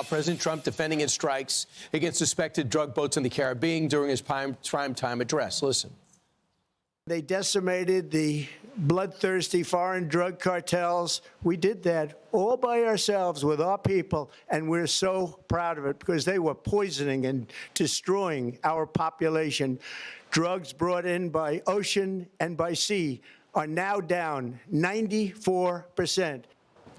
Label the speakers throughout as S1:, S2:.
S1: President Trump defending his strikes against suspected drug boats in the Caribbean during his prime time address. Listen.
S2: They decimated the bloodthirsty foreign drug cartels. We did that all by ourselves with our people, and we're so proud of it because they were poisoning and destroying our population. Drugs brought in by ocean and by sea are now down 94%.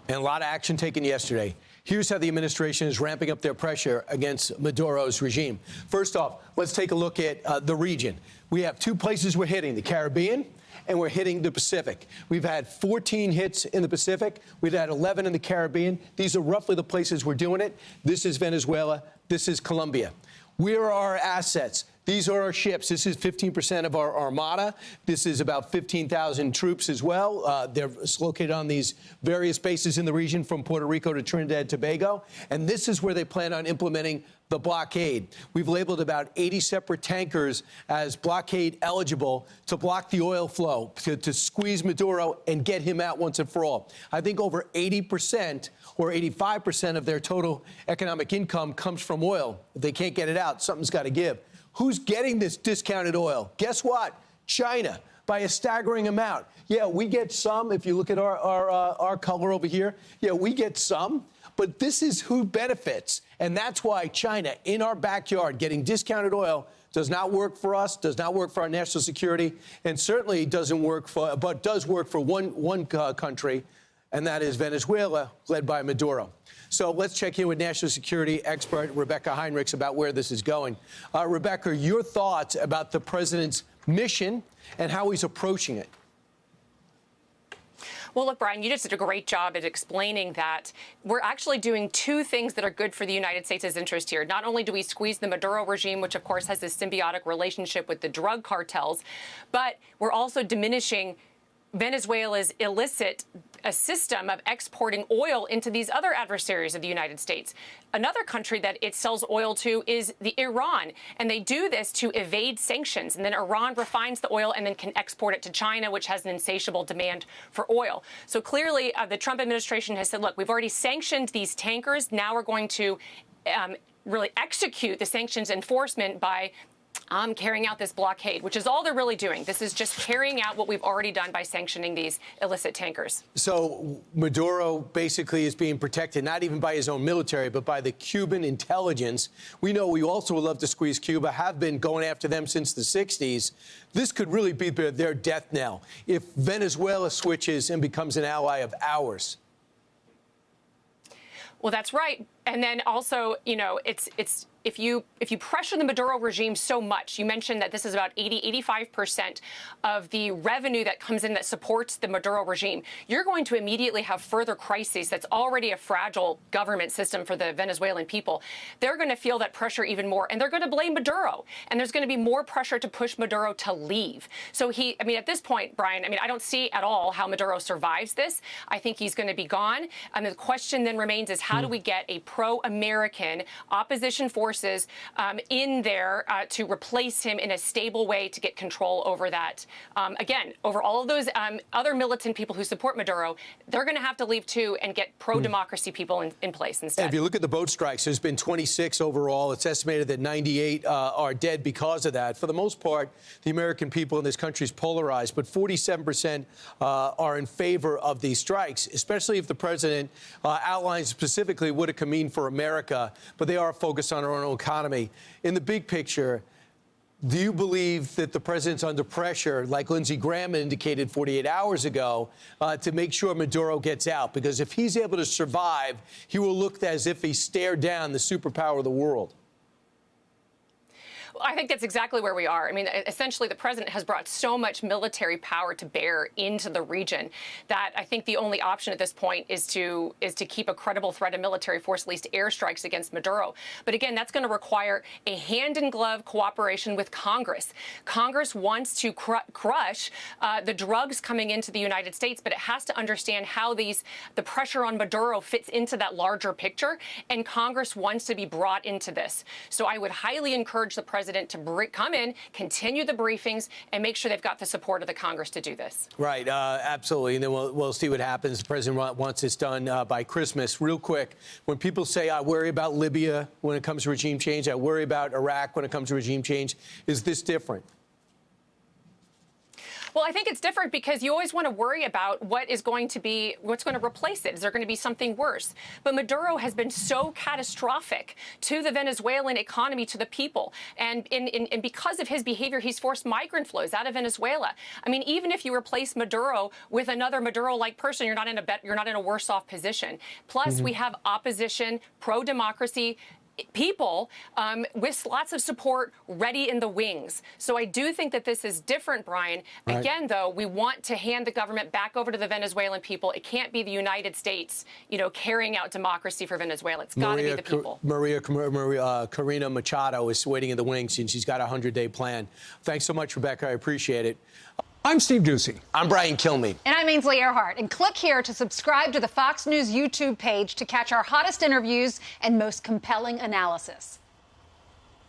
S1: And a lot of action taken yesterday. Here's how the administration is ramping up their pressure against Maduro's regime. First off, let's take a look at the region. We have two places we're hitting, the Caribbean and we're hitting the Pacific. We've had 14 hits in the Pacific. We've had 11 in the Caribbean. These are roughly the places we're doing it. This is Venezuela. This is Colombia. Where are our assets? These are our ships. This is 15% of our armada. This is about 15,000 troops as well. They're located on these various bases in the region from Puerto Rico to Trinidad and Tobago. And this is where they plan on implementing the blockade. We've labeled about 80 separate tankers as blockade eligible to block the oil flow, to squeeze Maduro and get him out once and for all. I think over 80% or 85% of their total economic income comes from oil. If they can't get it out, something's got to give. Who's getting this discounted oil? Guess what? China, by a staggering amount. Yeah, we get some. If you look at our color over here, yeah, we get some. But this is who benefits. And that's why China, in our backyard, getting discounted oil does not work for us, does not work for our national security, and certainly doesn't work for, but does work for one country, and that is Venezuela, led by Maduro. So let's check in with national security expert Rebecca Heinrichs about where this is going. Rebecca, your thoughts about the president's mission and how he's approaching it?
S3: Well, look, Brian, you just did a great job at explaining that we're actually doing two things that are good for the United States' interest here. Not only do we squeeze the Maduro regime, which, of course, has this symbiotic relationship with the drug cartels, but we're also diminishing Venezuela's illicit a system of exporting oil into these other adversaries of the United States. Another country that it sells oil to is the Iran, and they do this to evade sanctions. And then Iran refines the oil and then can export it to China, which has an insatiable demand for oil. So clearly, the Trump administration has said, look, we've already sanctioned these tankers. Now we're going to really execute the sanctions enforcement by carrying out this blockade, which is all they're really doing. This is just carrying out what we've already done by sanctioning these illicit tankers.
S1: So Maduro basically is being protected, not even by his own military, but by the Cuban intelligence. We know we also would love to squeeze Cuba, have been going after them since the 60s. This could really be their death knell if Venezuela switches and becomes an ally of ours.
S3: Well, that's right. And then also, you know, if you pressure the Maduro regime so much, you mentioned that this is about 85% of the revenue that comes in that supports the Maduro regime. You're going to immediately have further crises. That's already a fragile government system for the Venezuelan people. They're going to feel that pressure even more, and they're going to blame Maduro. And there's going to be more pressure to push Maduro to leave. So at this point, Brian, I don't see at all how Maduro survives this. I think he's going to be gone. And the question then remains is how do we get a pro-American opposition forces in there to replace him in a stable way to get control over that. Again, over all of those other militant people who support Maduro, they're going to have to leave too and get pro-democracy people in place instead.
S1: And if you look at the boat strikes, there's been 26 overall. It's estimated that 98 are dead because of that. For the most part, the American people in this country is polarized, but 47% are in favor of these strikes, especially if the president outlines specifically what it can mean for America, but they are focused on our own economy. In the big picture, do you believe that the president's under pressure, like Lindsey Graham indicated 48 hours ago, to make sure Maduro gets out? Because if he's able to survive, he will look as if he stared down the superpower of the world.
S3: I think that's exactly where we are. Essentially, the president has brought so much military power to bear into the region that I think the only option at this point is to keep a credible threat of military force, at least airstrikes against Maduro. But again, that's going to require a hand-in-glove cooperation with Congress. Congress wants to crush the drugs coming into the United States, but it has to understand how the pressure on Maduro fits into that larger picture, and Congress wants to be brought into this. So I would highly encourage the president president to come in, continue the briefings, and make sure they've got the support of the Congress to do this.
S1: Right, absolutely. And then we'll see what happens. The president wants this done by Christmas. Real quick, when people say, I worry about Libya when it comes to regime change, I worry about Iraq when it comes to regime change, is this different?
S3: Well, I think it's different because you always want to worry about what's going to replace it. Is there going to be something worse? But Maduro has been so catastrophic to the Venezuelan economy, to the people. And because of his behavior, he's forced migrant flows out of Venezuela. I mean, even if you replace Maduro with another Maduro-like person, you're not in a worse off position. Plus, we have opposition, pro-democracy people with lots of support ready in the wings. So I do think that this is different, Brian. Right. Again, though, we want to hand the government back over to the Venezuelan people. It can't be the United States, carrying out democracy for Venezuela. It's got to be the people.
S1: Maria Corina Machado is waiting in the wings, and she's got a 100-day plan. Thanks so much, Rebecca. I appreciate it.
S4: I'm Steve Doocy.
S1: I'm Brian Kilmeade.
S5: And I'm Ainsley Earhart. And click here to subscribe to the Fox News YouTube page to catch our hottest interviews and most compelling analysis.